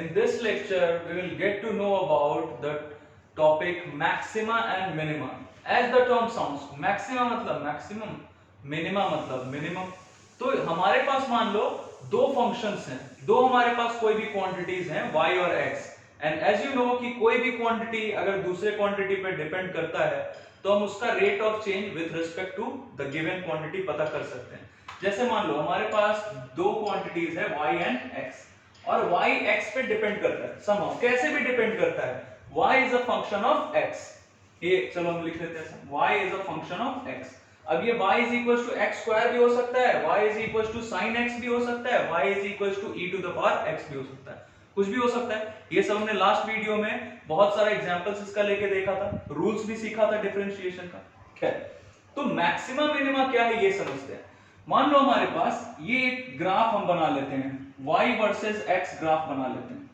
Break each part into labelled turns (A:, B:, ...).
A: in this lecture we will get to know about the topic maxima and minima. As the term sounds, maxima मतलब maximum, minima मतलब minimum. तो हमारे पास मान लो दो functions हैं, दो हमारे पास कोई भी क्वांटिटीज हैं y और x, and as you know कि कोई भी क्वांटिटी अगर दूसरे क्वांटिटी पे डिपेंड करता है तो हम उसका rate of change with respect to the given quantity पता कर सकते हैं। जैसे मान लो हमारे पास दो क्वांटिटीज है y एंड x, और y x पे डिपेंड करता है somehow, कैसे भी डिपेंड करता है, y is a function of x। ये चलो हम लिख लेते हैं y is a function of x। अब ये y is equals to x square भी हो सकता है, y is equals to sin x भी हो सकता है, y is equals to e to the power x भी हो सकता है, कुछ भी हो सकता है। ये सब हमने लास्ट वीडियो में बहुत सारे एग्जांपल्स इसका लेके देखा था, रूल्स भी सीखा था डिफरेंशिएशन का। खैर, तो मैक्सिमा मिनिमा क्या है ये समझते हैं। मान लो हमारे पास ये एक ग्राफ हम बना लेते हैं, y वर्सेस x ग्राफ बना लेते हैं,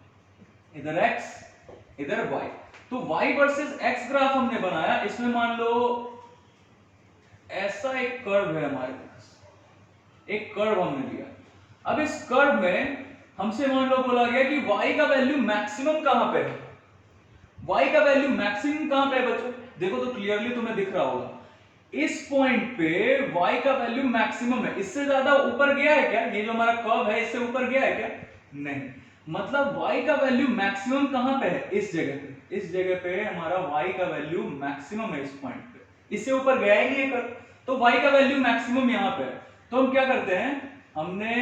A: इधर x इधर y। तो y वर्सेस x ग्राफ हमने बनाया, इसमें मान लो ऐसा एक कर्व है हमारे पास, एक कर्व हमने लिया। अब इस कर्व में हमसे मान लो बोला गया कि y का वैल्यू मैक्सिमम कहां पे है, y का वैल्यू मैक्सिमम कहां पे है बच्चों, देखो तो क्लियरली तुम्हें दिख रहा होगा, इस पॉइंट पे y का वैल्यू मैक्सिमम है। इससे ज्यादा ऊपर गया है क्या, ये जो हमारा कर्व है इससे ऊपर गया है क्या, नहीं। मतलब y का वैल्यू मैक्सिमम कहां पे है, इस जगह पे, इस जगह पे हमारा y का वैल्यू मैक्सिमम है इस पॉइंट पे, इससे ऊपर गया ही नहीं है कर्व, तो y का वैल्यू मैक्सिमम यहां पे है। तो हम क्या करते हैं, हमने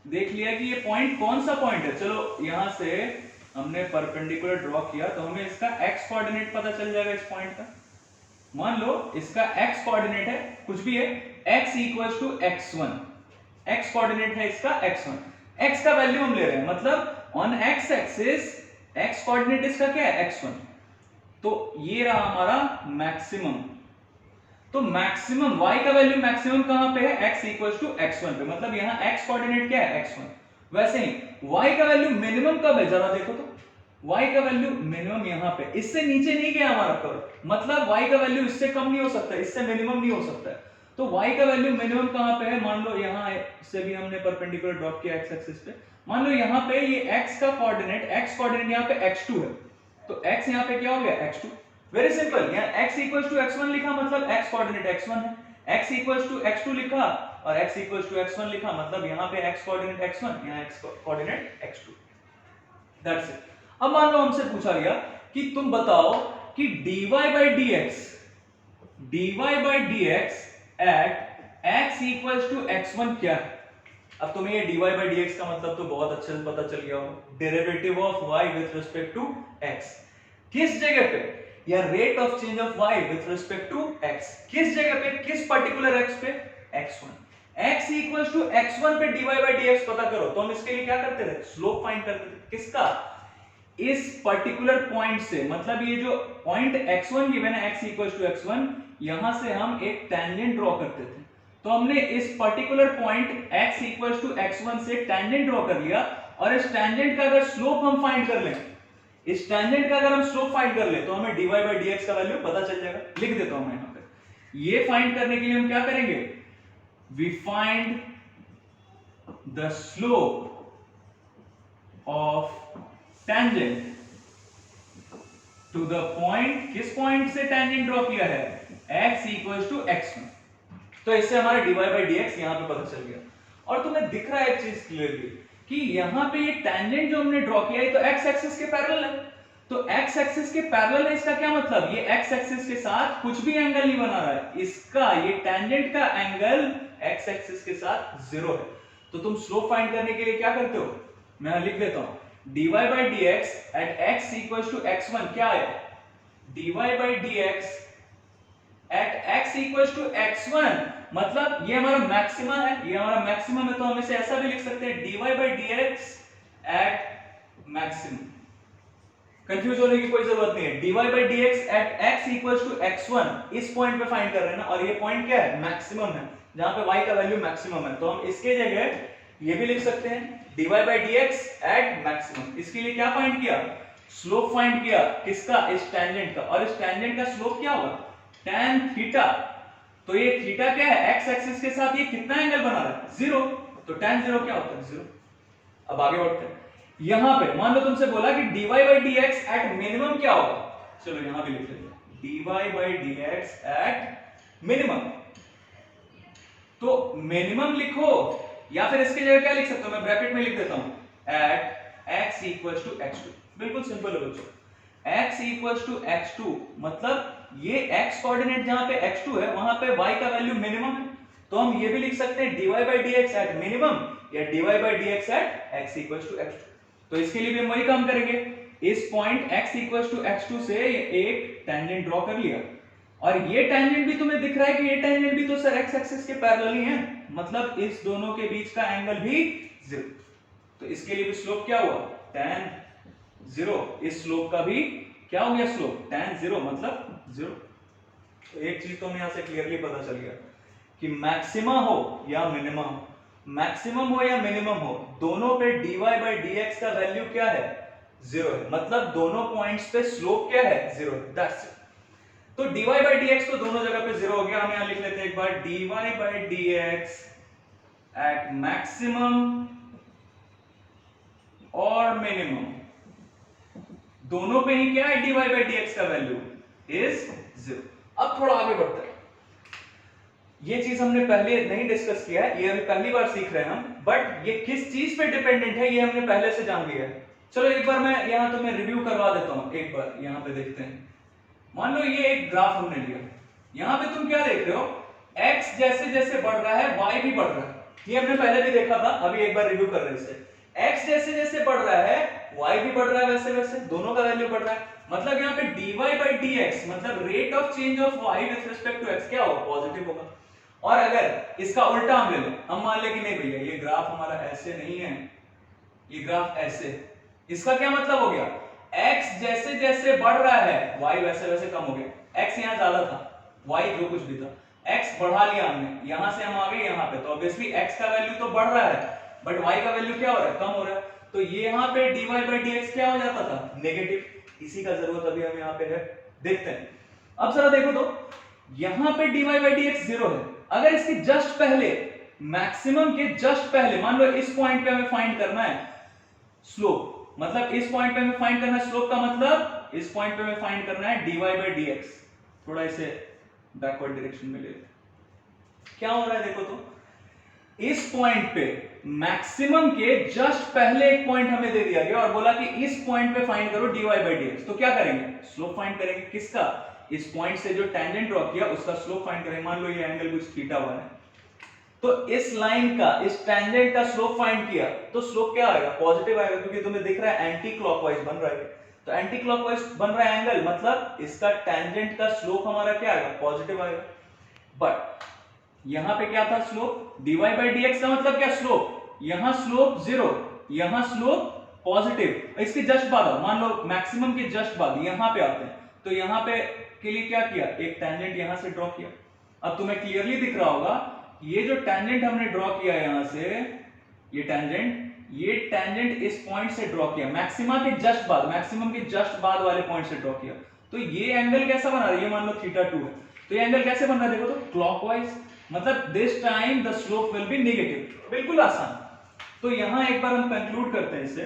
A: देख लिया कि ये पॉइंट कौन सा पॉइंट है, चलो यहां से हमने परपेंडिकुलर ड्रॉ किया तो हमें इसका x कोऑर्डिनेट पता चल जाएगा इस पॉइंट का। मान लो इसका x कोऑर्डिनेट है, कुछ भी है, x equals to x1, x coordinate है इसका x1, x का वैल्यू हम ले रहे हैं, मतलब on x axis x coordinate इसका क्या है x1, तो ये रहा हमारा मैक्सिमम। तो मैक्सिमम y का वैल्यू मैक्सिमम कहां पे है, x इक्वल्स टू x1 पे, मतलब यहां x कोऑर्डिनेट क्या है x1। वैसे ही y का वैल्यू मिनिमम कब है, जरा देखो तो, y का वैल्यू मिनिमम यहां पे, इससे नीचे नहीं गया हमारा कर्व, मतलब y का वैल्यू इससे कम नहीं हो सकता, इससे मिनिमम नहीं हो सकता है। तो y का वैल्यू मिनिमम कहां पे है, मान लो यहां से भी हमने परपेंडिकुलर ड्रॉप किया x एक्सिस पे, मान लो यहां पे ये x का कोऑर्डिनेट, x कोऑर्डिनेट यहां पे x2 है, तो x यहां पे क्या हो गया x2। वेरी सिंपल, यहां x इक्वल्स टू x1 लिखा मतलब x कोऑर्डिनेट x1 है, x इक्वल्स टू x2 लिखा और x इक्वल्स टू x1 लिखा, मतलब यहां पे x कोऑर्डिनेट x1, यहां x coordinate x2, that's it. अब मान लो हमसे पूछा गया कि तुम बताओ कि dy by dx at x equals to x1 क्या है। अब तुम्हें ये dy by dx का मतलब तो बहुत अच्छे से पता चल गया होगा, derivative of y with respect to x, किस जगह पे, या rate of change of y with respect to x, किस जगह पे, किस पर्टिकुलर x पे, x1। x equals to x1 पे dy by dx पता करो, तो हम इसके लिए क्या करते थे, स्लोप फाइंड करते थे, किसका, इस पर्टिकुलर पॉइंट से, मतलब ये जो पॉइंट x1 गिवन है x इक्वल्स टू x1, यहां से हम एक टेंजेंट ड्रॉ करते थे। तो हमने इस particular point x equals to x1 से टेंजेंट ड्रॉ कर लिया, और इस टेंजेंट का अगर स्लोप हम फाइंड कर लें, इस टेंजेंट का अगर हम स्लोप फाइंड कर ले तो हमें dy by dx का वैल्यू पता चल जाएगा। लिख देता हूं मैं यहां पे, ये फाइंड करने के लिए हम क्या करेंगे, we find the slope of tangent to the point, किस पॉइंट से टेंजेंट ड्रॉ किया है, x इक्वल्स टू x1। तो इससे हमारा dy by dx यहां पे पता चल गया। और तुम्हें दिख रहा है एक चीज क्लियरली कि यहां पे ये टेंजेंट जो हमने ड्रॉ किया है तो x एक्सिस के पैरेलल है, तो x एक्सिस के पैरेलल है, इसका क्या मतलब, ये x एक्सिस के साथ कुछ भी एंगल नहीं बना रहा है, इसका ये टेंजेंट का एंगल x एक्सिस के साथ 0 है। तो तुम स्लोप फाइंड करने के लिए क्या करते हो, मैं लिख देता हूं, dy by dx at x equals to x1 क्या है, dy by dx at x equals to x1, मतलब ये हमारा मैक्सिमा है, ये हमारा मैक्सिमम है, तो हम इसे ऐसा भी लिख सकते हैं dy by dx at maximum। Confuse होने की कोई जरूरत नहीं है, dy by dx at x equals to x1 इस पॉइंट पे फाइंड कर रहे हैं ना, और ये पॉइंट क्या है, मैक्सिमम है, जहां पे y का वैल्यू मैक्सिमम है, तो हम इसके जगह ये भी लिख सकते हैं dy by dx at maximum। इसके लिए क्या फाइंड किया, स्लोप फाइंड किया, किसका, इस टेंजेंट का, और इस टेंजेंट का स्लोप क्या होगा, tan थीटा। तो ये थीटा क्या है, x एक्सिस के साथ ये कितना एंगल बना रहा है, 0, तो tan 0 क्या होता है, 0। अब आगे बढ़ते हैं, यहां पे मान लो तुमसे बोला कि dy by dx at minimum क्या होगा, चलो यहां भी लिख लेते हैं dy by dx at minimum. तो मिनिमम लिखो या फिर इसकी जगह क्या लिख सकते हो, मैं ब्रैकेट में लिख देता हूं eight x equals to x2। बिल्कुल सिंपल है बच्चों, x इक्वल्स टू x2 मतलब ये x कोऑर्डिनेट जहां पे x2 है वहां पे y का वैल्यू मिनिमम है, तो हम ये भी लिख सकते हैं dy by dx at minimum या dy by dx at x equals to x2। तो इसके लिए भी हम वही काम करेंगे, इस point x equals to x2 से एक टेंजेंट ड्रॉ कर लिया, और ये टेंजेंट भी तुम्हें दिख रहा है कि ये टेंजेंट भी तो सर x एक्सिस के पैरेलल ही है, मतलब इस दोनों के बीच का एंगल भी 0। तो इसके लिए भी स्लोप क्या हुआ tan 0, इस स्लोप का भी क्या हो गया स्लोप tan 0 मतलब 0। तो एक चीज तो हमें यहां से क्लियरली पता चल गया कि मैक्सिमा हो या मिनिमा हो, मैक्सिमम हो या मिनिमम हो, दोनों पे dy by dx का वैल्यू क्या है 0 है, मतलब दोनों पॉइंट्स पे स्लोप क्या है 0 है, दैट्स इट। तो dy by dx तो दोनों जगह पे 0 हो गया, हम यहां लिख लेते हैं एक बार dy by dx at maximum और मिनिमम, दोनों पे ही क्या है dy by dx का वैल्यू इज 0। अब थोड़ा आगे बढ़ते हैं, ये चीज हमने पहले नहीं डिस्कस किया है, ये अभी पहली बार सीख रहे हैं हम, बट ये किस चीज पे डिपेंडेंट है ये हमने पहले से जान लिया है। चलो एक बार मैं यहां तुम्हें रिव्यू करवा देता हूं, एक बार यहां पे देखते हैं। मान लो ये एक ग्राफ हमने लिया, यहां पे तुम क्या देख रहे हो, x जैसे जैसे बढ़ रहा है y भी बढ़ रहा है, ये हमने पहले भी देखा था, अभी एक बार रिव्यू कर रहे हैं इसे। x जैसे जैसे बढ़ रहा है y भी बढ़ रहा है, वैसे वैसे दोनों का वैल्यू बढ़ रहा है, मतलब यहाँ पे dy by dx मतलब rate of change of y with respect to x क्या होगा पॉजिटिव होगा। और अगर इसका उल्टा हम ले लें, हम मान ले कि नहीं भैया ये ग्राफ हमारा ऐसे नहीं है, ये ग्राफ ऐसे, इसका क्या मतलब हो गया, x जैसे जैसे बढ़ रहा है y वैसे वैसे कम हो गया, x यहाँ ज्यादा था y जो कुछ भी था, x बढ़ा लिया हमने, यहां से हम आ गए यहाँ पे, तो ऑब्वियसली x का वैल्यू तो बढ़ रहा है बट y का वैल्यू क्या हो रहा है कम हो रहा है, तो ये यहाँ पे dy by dx क्या हो जाता था नेगेटिव, इसी का जरूरत अभी हम यहाँ पे है, देखते हैं। अब जरा देखो तो यहाँ पे dy by dx 0 है, अगर इसके जस्ट पहले मैक्सिमम के जस्ट पहले मान लो इस पॉइंट पे हमें फाइंड करना है स्लोप, मतलब इस पॉइंट पे हमें फाइंड करना है स्लोप का मतलब इस पॉइंट पे हमें फाइंड करना है dy by dx, थोड़ा इसे बैकवर्ड डायरेक्शन में ले लेते, क्या हो रहा है देखो तो, इस पॉइंट पे मैक्सिमम के जस्ट पहले एक पॉइंट हमें दे दिया गया और बोला कि इस पॉइंट पे फाइंड करो dy by dx, तो क्या करेंगे स्लोप फाइंड करेंगे, किसका, इस पॉइंट से जो टेंजेंट ड्रॉ किया उसका स्लोप फाइंड करेंगे, मान लो ये एंगल कुछ थीटा 1 है, तो इस लाइन का इस टेंजेंट का स्लोप फाइंड किया तो स्लोप क्या आएगा पॉजिटिव आएगा, क्योंकि तुम्हें दिख रहा है एंटी क्लॉकवाइज बन रहा है, तो एंटी क्लॉकवाइज बन रहा है एंगल मतलब इसका टेंजेंट का स्लोप हमारा क्या आएगा पॉजिटिव आएगा। बट यहां पे क्या था स्लोप, dy by dx का मतलब क्या स्लोप, यहां स्लोप 0 यहां स्लोप पॉजिटिव, इसके जस्ट बाद मान लो मैक्सिमम के जस्ट बाद यहां पे आते हैं, तो यहां पे के लिए क्या किया एक टेंजेंट यहां से ड्रॉ किया। अब तुम्हें क्लियरली दिख रहा होगा ये जो टेंजेंट हमने ड्रॉ किया यहां से, ये टेंजेंट इस पॉइंट से ड्रॉ किया मैक्सिमा के जस्ट बाद, मैक्सिमम के जस्ट बाद वाले पॉइंट से ड्रॉ किया, तो ये एंगल कैसा बना रहा है, ये मान लो थीटा 2 है, तो ये एंगल कैसे बन रहा है देखो तो क्लॉकवाइज, मतलब this time the slope will be negative, बिल्कुल आसान। तो यहां एक बार हम कंक्लूड करते हैं इसे,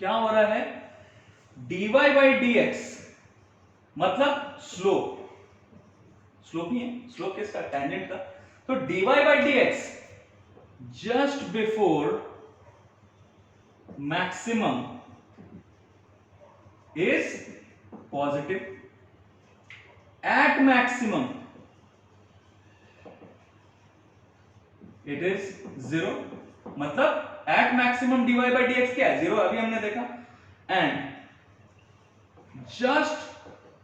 A: क्या हो रहा है dy by dx मतलब स्लोप, स्लोप ही है, स्लोप किसका टेंजेंट का, तो dy by dx just before maximum is positive, at maximum it is 0, मतलब at maximum dy by dx क्या है 0 अभी हमने देखा, एंड जस्ट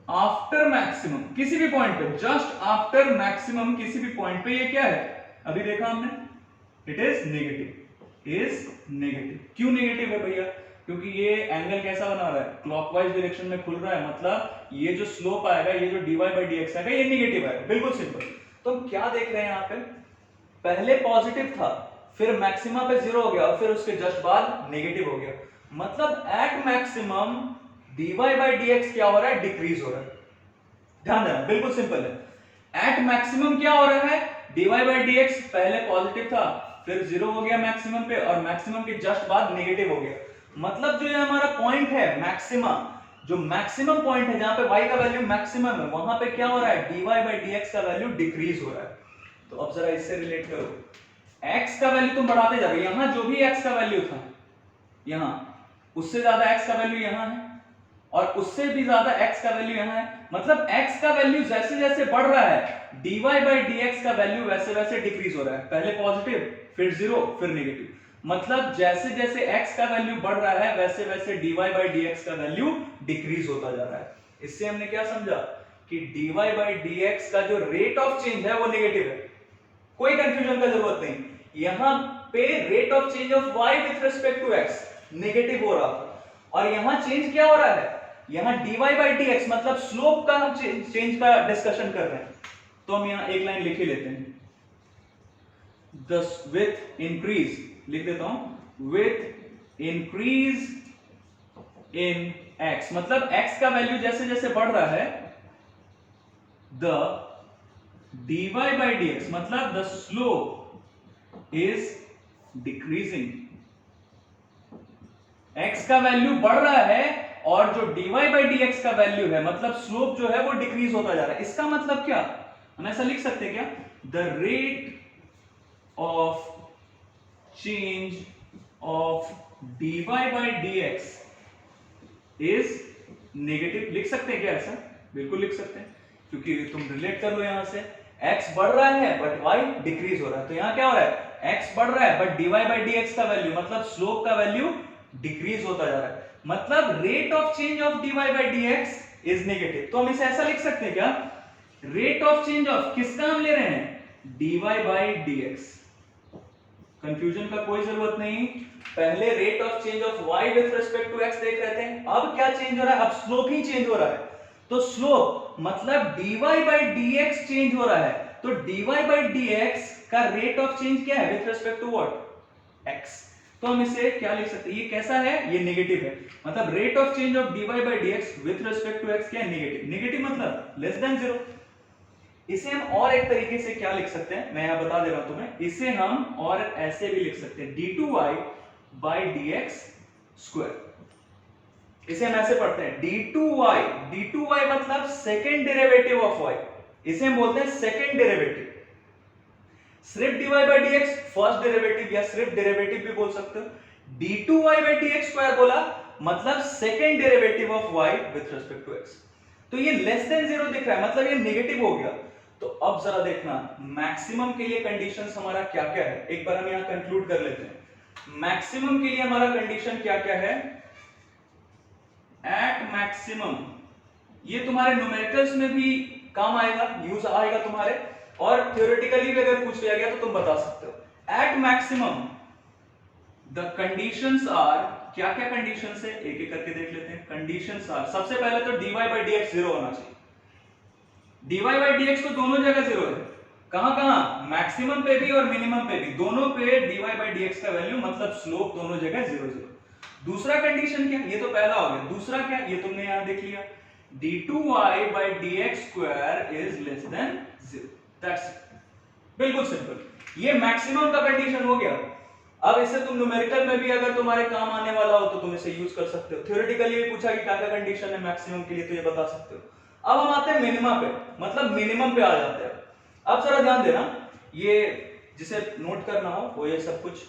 A: आफ्टर मैक्सिमम किसी भी पॉइंट पे, जस्ट आफ्टर मैक्सिमम किसी भी पॉइंट पे ये क्या है अभी देखा हमने, इट इज नेगेटिव। क्यों नेगेटिव है भैया, क्योंकि ये एंगल कैसा बना रहा है क्लॉकवाइज डायरेक्शन में खुल रहा है, मतलब ये जो स्लोप आएगा, ये जो dy by dx आएगा ये नेगेटिव आएगा, बिल्कुल सिंपल। तो हम क्या देख रहे हैं यहाँ पे, पहले पॉजिटिव था फिर मैक्सिमा पे 0 हो गया और फिर उसके जस्ट बाद नेगेटिव हो गया, मतलब at maximum dy by dx क्या हो रहा है डिक्रीज हो रहा है, ध्यान देना बिल्कुल सिंपल है। एट मैक्सिमम क्या हो रहा है dy by dx पहले पॉजिटिव था फिर जीरो हो गया मैक्सिमम पे, और मैक्सिमम के जस्ट बाद नेगेटिव हो गया। मतलब जो ये हमारा पॉइंट है मैक्सिमा, जो मैक्सिमम पॉइंट है जहां पे y का वैल्यू मैक्सिमम है, वहां पे क्या हो रहा है, dy by dx का वैल्यू डिक्रीज हो रहा है। तो अब जरा इससे रिलेट करो, x का वैल्यू तुम बढ़ाते जा रहे हो, यहां जो भी x का वैल्यू था यहां, उससे ज्यादा x का वैल्यू यहां है, और उससे भी ज्यादा x का वैल्यू यहां है। मतलब x का वैल्यू जैसे जैसे बढ़ रहा है, dy by dx का वैल्यू वैसे वैसे डिक्रीज हो रहा है। पहले पॉजिटिव, फिर जीरो, फिर नेगेटिव। मतलब जैसे जैसे x का वैल्यू बढ़ रहा है, वैसे वैसे dy by dx का वैल्यू डिक्रीज होता जा रहा है। इससे हमने क्या समझा कि dy by dx का जो रेट ऑफ चेंज है वो नेगेटिव है। कोई कंफ्यूजन का जरूरत नहीं, यहां पे rate of change of y with respect to x negative हो रहा था, और यहां चेंज क्या हो रहा है, यहां dy by dx मतलब स्लोप का हम चेंज का डिस्कशन कर रहे हैं। तो हम यहां एक लाइन लिख ही लेते हैं, thus with increase, लिख देता हूं, with increase in x, मतलब x का वैल्यू जैसे जैसे बढ़ रहा है, the dy by dx मतलब the slope is decreasing। x का वैल्यू बढ़ रहा है और जो dy by dx का वैल्यू है, मतलब स्लोप जो है वो डिक्रीज होता जा रहा है। इसका मतलब क्या, हम ऐसा लिख सकते हैं क्या, the rate of change of dy by dx is negative। लिख सकते हैं क्या ऐसा, बिल्कुल लिख सकते हैं, क्योंकि तुम रिलेट कर लो यहां से, x बढ़ रहा है बट y डिक्रीज हो रहा है। तो यहां क्या हो रहा है, x बढ़ रहा है बट dy by dx का वैल्यू मतलब स्लोप का वैल्यू डिक्रीज होता जा रहा है, मतलब rate of change of dy by dx is negative. तो हम इसे ऐसा लिख सकते हैं क्या, रेट ऑफ चेंज ऑफ किसका हम ले रहे हैं, dy by dx। कंफ्यूजन का कोई जरूरत नहीं, पहले rate of change of y with respect to x देख रहे थे, अब क्या चेंज हो रहा है, अब स्लोप ही चेंज हो रहा है। तो स्लोप मतलब dy by dx चेंज हो रहा है, तो dy by dx का रेट ऑफ चेंज क्या है with respect to what, x। तो हम इसे क्या लिख सकते हैं, ये कैसा है, ये नेगेटिव है, मतलब rate of change of dy by dx with respect to x क्या है, नेगेटिव। नेगेटिव मतलब लेस देन जीरो। इसे हम और एक तरीके से क्या लिख सकते हैं, मैं यहां बता दे रहा हूं तुम्हें, इसे हम और ऐसे भी लिख सकते हैं, d2y by dx स्क्वायर। इसे हम ऐसे पढ़ते हैं, d2y मतलब सेकेंड डेरिवेटिव ऑफ y, इसे हम बोलते हैं सेकेंड डेरिवेटिव। सिर्फ dy by dx first derivative, या सिर्फ डेरिवेटिव भी बोल सकते हो। d2y by dx स्क्वायर बोला मतलब second derivative of y with respect to x। तो ये लेस देन जीरो दिख रहा है, मतलब ये नेगेटिव हो गया। तो अब जरा देखना मैक्सिमम के लिए कंडीशंस हमारा क्या क्या है, एक बार हम यहां कंक्लूड कर लेते हैं। मैक्सिमम के लिए हमारा कंडीशन क्या क्या है, एट मैक्सिमम, ये तुम्हारे न्यूमेरिकल्स में भी काम आएगा, यूज आएगा तुम्हारे, और थ्योरेटिकली भी अगर पूछ लिया गया तो तुम बता सकते हो। At maximum the conditions are, क्या क्या कंडीशंस है एक एक करके देख लेते हैं। कंडीशंस आर, सबसे पहले तो dy by dx जीरो होना चाहिए। dy by dx तो दोनों जगह जीरो है, कहां कहां, मैक्सिमम पे भी और मिनिमम पे भी, दोनों पे dy by dx का वैल्यू मतलब स्लोप दोनों जगह जीरो जीरो। दूसरा कंडीशन क्या, ये तो पहला हो गया, दूसरा क्या, ये तुमने यहां देख लिया, d2y by dx square is less than zero. That's बिल्कुल सिंपल, ये मैक्सिमम का कंडीशन हो गया। अब इसे तुम न्यूमेरिकल में भी अगर तुम्हारे काम आने वाला हो तो तुम इसे यूज कर सकते हो। थ्योरेटिकली भी पूछा कि क्या क्या कंडीशन है मैक्सिमम के लिए, तो ये बता सकते हो। अब हम आते हैं मिनिमा पे, मतलब मिनिमम पे आ जाते हैं। अब जरा ध्यान देना, ये जिसे नोट करना हो वो ये सब कुछ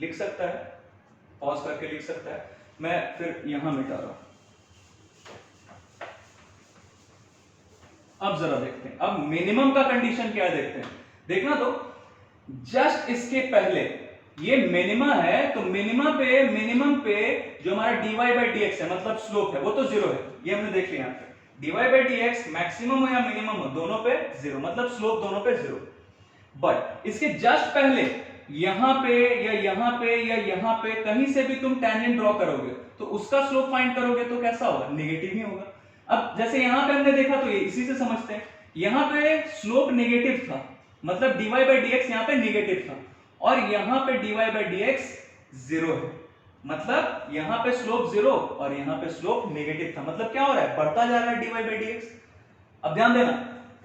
A: लिख सकता है, पॉज करके लिख सकता है, मैं फिर यहां मिटा रहा हूं। अब जरा देखते हैं, अब मिनिमम का कंडीशन क्या है देखते हैं। देखना तो जस्ट इसके पहले ये मिनिमा है, तो मिनिमम पे जो हमारा dy by dx है मतलब स्लोप है, वो तो जीरो है, ये हमने देख लिया। dy by dx मैक्सिमम हो या मिनिमम हो, दोनों पे जीरो, मतलब स्लोप दोनों पे जीरो। बट इसके जस्ट पहले यहां पे या यहां पे या यहां पे कहीं से भी तुम टेंजेंट ड्रॉ करोगे तो उसका स्लोप फाइंड करोगे तो कैसा होगा, नेगेटिव ही होगा। अब जैसे यहां पे हमने देखा तो ये इसी से समझते हैं, यहां पे स्लोप नेगेटिव था, मतलब dy by dx यहां पे नेगेटिव था, और यहां पे dy by dx जीरो है, मतलब यहां पे स्लोप जीरो और यहां पे स्लोप नेगेटिव था, मतलब क्या हो रहा है, बढ़ता जा रहा है dy by dx। अब ध्यान देना,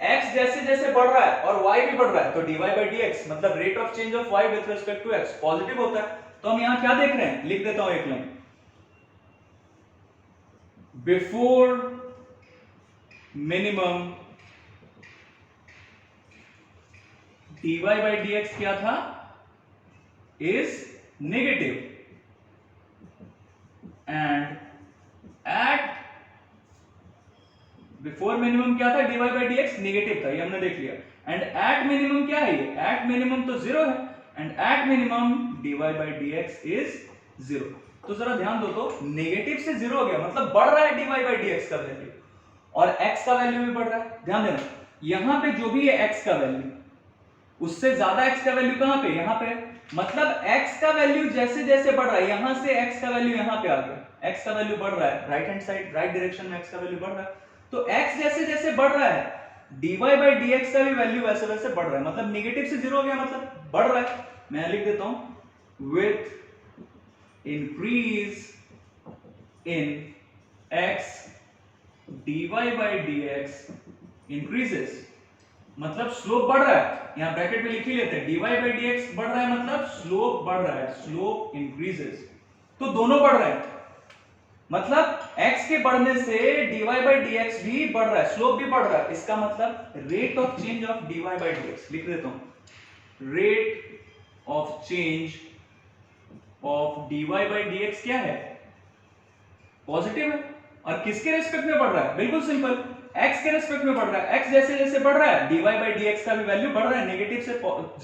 A: x जैसे जैसे बढ़ रहा है और y भी बढ़ रहा है तो dy by dx मतलब rate of change of y with respect to x positive होता है। तो हम यहां क्या देख रहे हैं, लिख देता हूं एक line, before minimum dy by dx क्या था, is negative and at before minimum क्या था, dy by dx नेगेटिव था, ये हमने देख लिया। एंड एट मिनिमम क्या है, ये एट मिनिमम तो जीरो है and at minimum dy by dx is zero. तो जरा ध्यान दो, तो नेगेटिव से जीरो हो गया मतलब बढ़ रहा है dy by dx का वैल्यू और x का वैल्यू भी बढ़ रहा है। ध्यान देना, यहां पे जो भी है x का वैल्यू उससे ज्यादा x का वैल्यू कहां पे, यहां पे, मतलब x का वैल्यू जैसे जैसे बढ़ रहा है, यहां से x का वैल्यू यहां पे आ गया, x का वैल्यू बढ़ रहा है, right hand side right direction में x का वैल्यू बढ़ रहा है। तो x जैसे जैसे बढ़ रहा है dy by dx का भी वैल्यू वैसे वैसे बढ़ रहा है, मतलब नेगेटिव से जीरो हो गया मतलब बढ़ रहा है। मैं लिख देता हूं with increase in x dy by dx increases मतलब स्लोप बढ़ रहा है, यहां ब्रैकेट में लिख ही लेते हैं, dy by dx बढ़ रहा है मतलब स्लोप बढ़ रहा है, स्लोप इंक्रीजेस। तो दोनों बढ़ रहे हैं मतलब x के बढ़ने से dy by dx भी बढ़ रहा है, स्लोप भी बढ़ रहा है, इसका मतलब rate of change of dy by dx लिख देता हूं, rate of change of dy by dx क्या है, पॉजिटिव है। और किसके रेस्पेक्ट में बढ़ रहा है, बिल्कुल सिंपल, x के रेस्पेक्ट में बढ़ रहा है, x जैसे जैसे बढ़ रहा है dy by dx का भी वैल्यू बढ़ रहा है, नेगेटिव से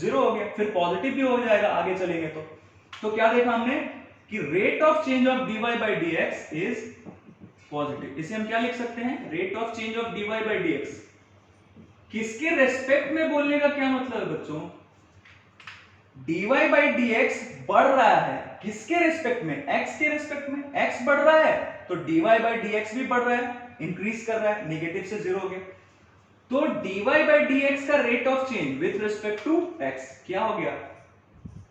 A: जीरो हो गया फिर पॉजिटिव भी हो जाएगा आगे चलेंगे तो क्या देखा हमने कि rate of change of dy by dx is positive. इसे हम क्या लिख सकते हैं, rate of change of dy by dx। किसके रेस्पेक्ट में बोलने का क्या मतलब है बच्चों, dy by dx बढ़ रहा है किसके रेस्पेक्ट में, x के रेस्पेक्ट में, x बढ़ रहा है तो dy by dx भी बढ़ रहा है, इंक्रीज कर रहा है, नेगेटिव से जीरो हो गया। तो dy by dx का rate of change with respect to x क्या हो गया,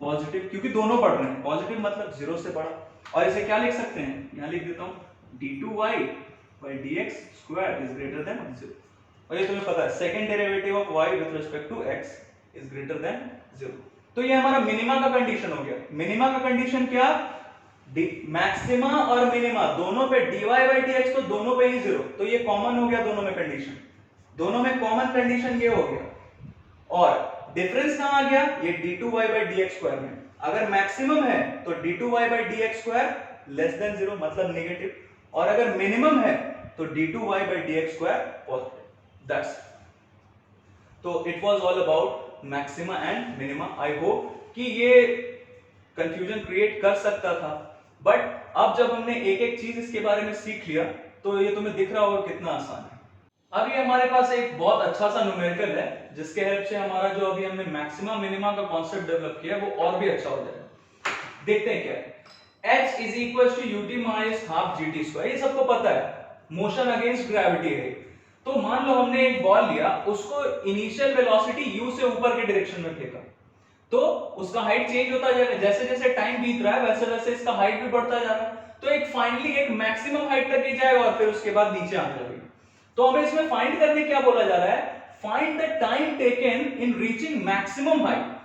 A: पॉजिटिव, क्योंकि दोनों बढ़ रहे हैं, पॉजिटिव मतलब जीरो से बड़ा। और इसे क्या लिख सकते हैं, यहां लिख देता हूं d2y by dx square is greater than 0। और ये तुम्हें पता है second derivative of y with respect to x is greater than 0। तो ये हमारा मिनिमा का कंडीशन हो गया। मिनिमा का कंडीशन क्या, मैक्सिमा और मिनिमा दोनों पे dy by dx तो दोनों पे ही जीरो, तो ये कॉमन हो गया दोनों में कंडीशन, दोनों में कॉमन कंडीशन ये हो गया। और डिफरेंस कहां आ गया, ये d2y by dx स्क्वायर में, अगर मैक्सिमम है तो d2y by dx square less than 0 मतलब नेगेटिव, और अगर मिनिमम है तो d2y by dx square positive. That's तो it was all about maxima and minima. I hope कि ये कंफ्यूजन क्रिएट कर सकता था, बट अब जब हमने एक एक चीज इसके बारे में सीख लिया तो ये तुम्हें दिख रहा होगा कितना आसान है। अब ये हमारे पास एक बहुत अच्छा सा न्यूमेरिकल है जिसके हेल्प से हमारा जो अभी हमने मैक्सिमा मिनिमा का कॉन्सेप्ट डेवलप किया वो और भी अच्छा हो जाएगा। देखते हैं क्या है, h is equal to ut minus half gt square, ये सबको पता है, मोशन अगेंस्ट ग्रेविटी है। तो मान लो हमने एक बॉल लिया, उसको इनिशियल वेलोसिटी u से ऊपर के डायरेक्शन में फेंका, तो उसका हाइट चेंज होता जाएगा, जैसे जैसे टाइम बीत रहा है वैसे वैसे इसका हाइट भी बढ़ता जा रहा है, तो एक फाइनली एक मैक्सिमम हाइट तक ही जाएगा और फिर उसके बाद नीचे आने लगेगा। तो हमें इसमें फाइंड करने क्या बोला जा रहा है, find the time taken in reaching maximum height.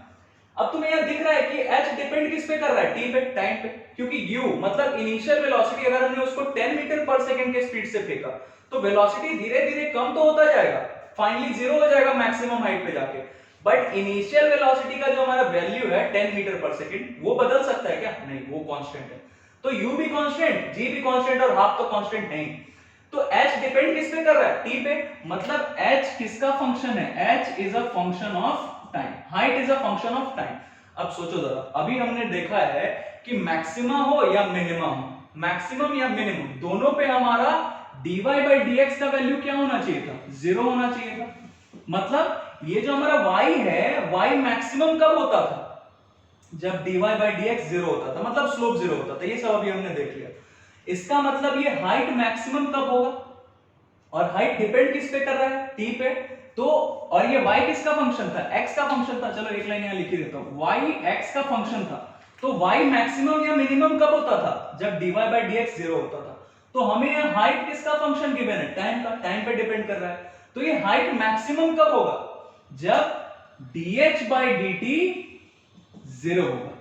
A: अब तुम्हें यहां दिख रहा है कि h डिपेंड किस पे कर रहा है, t पे, टाइम पे, क्योंकि u मतलब इनिशियल वेलोसिटी अगर हमने उसको 10 मीटर पर सेकंड के स्पीड से फेंका तो वेलोसिटी धीरे धीरे कम तो होता जाएगा, फाइनली जीरो हो जाएगा मैक्सिमम हाइट पे जाके, बट इनिशियल वेलोसिटी का जो हमारा वैल्यू है 10 मीटर पर सेकंड वो बदल सकता है क्या, नहीं, वो कांस्टेंट है। तो u भी कांस्टेंट, g भी कांस्टेंट और हाफ तो कांस्टेंट नहीं, तो h डिपेंड किस पे कर रहा है, t पे, मतलब h किसका फंक्शन है, h is a function of time, height is a function of time. अब सोचो जरा, अभी हमने देखा है कि मैक्सिमा हो या मिनिमा हो, मैक्सिमम या मिनिमम दोनों पे हमारा dy by dx का वैल्यू क्या होना चाहिए था, जीरो होना चाहिए था। मतलब ये जो हमारा y है, y मैक्सिमम कब होता था, जब dy by dx जीरो होता था, मतलब स्लोप जीरो होता था। ये सब अभी हमने देख लिया। इसका मतलब ये हाइट मैक्सिमम कब होगा, और हाइट डिपेंड किस पे कर रहा है, t पे, तो और ये y किसका फंक्शन था, x का फंक्शन था। चलो एक लाइन यहां लिख ही देता हूं, y x का फंक्शन था, तो y मैक्सिमम या मिनिमम कब होता था, जब dy by dx जीरो होता था। तो हमें यहां हाइट किसका फंक्शन गिवन है, टाइम का, टाइम पे डिपेंड कर रहा है। तो ये हाइट मैक्सिमम कब होगा? जब dh by dt 0 होगा।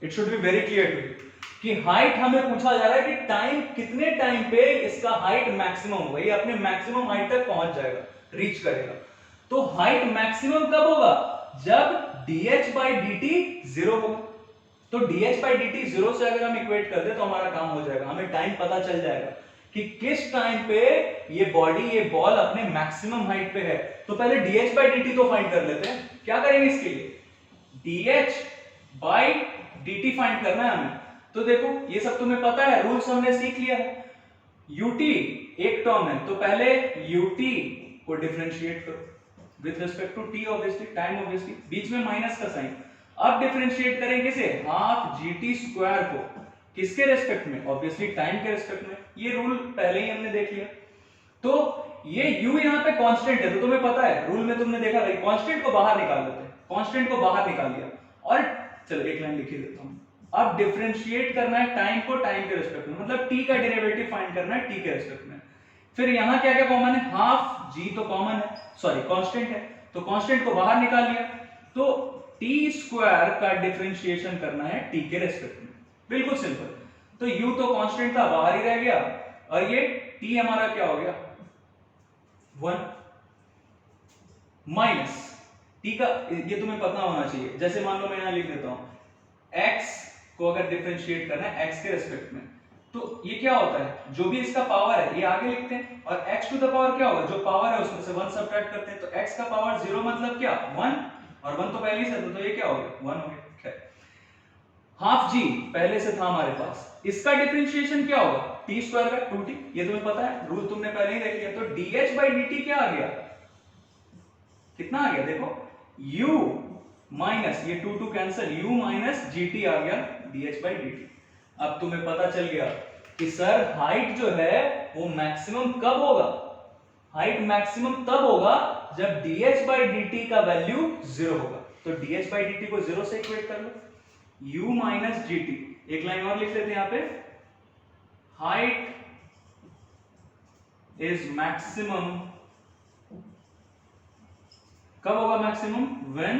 A: It should be very clear to you कि हाइट हमें पूछा जा रहा है कि टाइम कितने टाइम पे इसका हाइट मैक्सिमम होगा, ये अपने मैक्सिमम हाइट तक पहुंच जाएगा, रीच करेगा। तो हाइट मैक्सिमम कब होगा? जब dh by dt 0 होगा। तो dh by dt 0 से अगर हम इक्वेट कर दे तो हमारा काम हो जाएगा, हमें टाइम पता चल जाएगा कि किस टाइम पे ये बॉडी, ये बॉल अपने मैक्सिमम हाइट पे है। तो पहले dh by dt तो फाइंड कर लेते हैं। क्या करेंगे इसके लिए? dh by dt फाइंड करना है हमें। तो देखो ये सब तुम्हें पता है, रूल्स हमने सीख लिया है। ut एक टर्म है तो पहले ut को डिफरेंशिएट करो with respect to t, obviously time, obviously बीच में माइनस का साइन। अब डिफरेंशिएट करेंगे किसे? हाफ gt स्क्वायर को किसके रेस्पेक्ट में? ऑब्वियसली टाइम के रेस्पेक्ट में। ये रूल पहले ही हमने देख लिया। तो ये u यहाँ पे कांस्टेंट है, तो तुम्हें पता है रूल में तुमने देखा भाई कांस्टेंट को बाहर निकाल देते हैं। कांस्टेंट को बाहर निकाल दिया और चलो एक लाइन लिख ही देता हूं। अब डिफरेंशिएट करना है टाइम को टाइम के रेस्पेक्ट में, मतलब t का डेरिवेटिव फाइंड करना है t के रेस्पेक्ट में। फिर यहाँ क्या क्या कॉमन है? हाफ g तो कॉमन है, सॉरी कांस्टेंट है, तो कांस्टेंट को बाहर निकाल लिया। तो t स्क्वायर का डिफरेंशिएशन करना है t के रेस्पेक्ट में, बिल्कुल सिंपल। तो u तो कांस्टेंट था, बाहर ही रह गया, और ये t हमारा क्या हो गया? 1 माइनस t का, ये तुम्हें पता होना चाहिए। जैसे मान लो मैं यहां लिख देता हूं x को अगर डिफरेंशिएट करना है x के रेस्पेक्ट में, तो ये क्या होता है? जो भी इसका पावर है ये आगे लिखते हैं, और x टू द पावर क्या होगा? जो पावर है उसमें से 1 सबट्रैक्ट करते हैं। तो x का पावर 0 मतलब क्या? 1, और 1 तो पहले ही से था, तो ये क्या हो गया? 1 हो गया। हाफ g पहले से था हमारे पास, इसका डिफरेंशिएशन क्या होगा? t स्क्वायर का 2t, ये तुम्हें पता है, रूल तुमने पहले ही देख लिया। तो dh by dt क्या आ गया? कितना आ गया? देखो u माइनस ये 2 कैंसिल, u माइनस gt आ गया dh by dt। अब तुम्हें पता चल गया कि सर हाइट जो है वो मैक्सिमम कब होगा? हाइट मैक्सिमम तब होगा जब dh by dt का वैल्यू 0 होगा। तो dh by dt को 0 से इक्वेट कर लो, u माइनस gt। एक लाइन और लिख लेते हैं यहां पे, हाइट इज मैक्सिमम, कब होगा maximum? When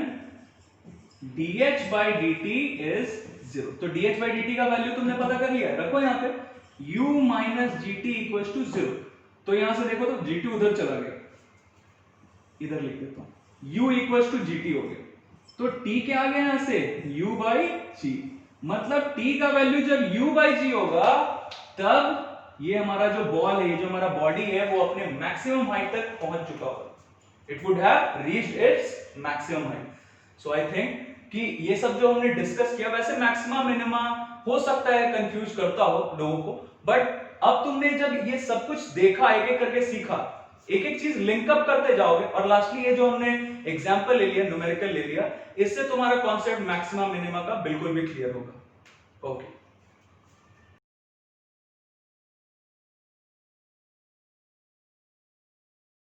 A: dh by dt is 0। तो dh by dt का वैल्यू तुमने पता कर लिया, रखो यहां पे u minus gt equals to 0। तो यहां से देखो तो gt उधर चला गया, इधर लिख देता हूं, u इक्वल्स टू gt हो गया। तो t क्या आ गया यहां से? u by g। मतलब t का वैल्यू जब u by g होगा तब ये हमारा जो बॉल है, ये जो हमारा बॉडी है, वो अपने मैक्सिमम हाइट तक पहुंच चुका होगा। It would have reached its maximum height. So I think कि ये सब जो हमने डिस्कस किया, वैसे मैक्सिमा मिनिमा हो सकता है कंफ्यूज करता हो लोगों को, बट अब तुमने जब ये सब कुछ देखा, एक एक करके सीखा, एक एक चीज लिंकअप करते जाओगे, और लास्टली ये जो हमने एग्जांपल ले लिया, न्यूमेरिकल ले लिया, इससे तुम्हारा कॉन्सेप्ट मैक्सिमा मिनिमा का बिल्कुल भी क्लियर होगा। ओके।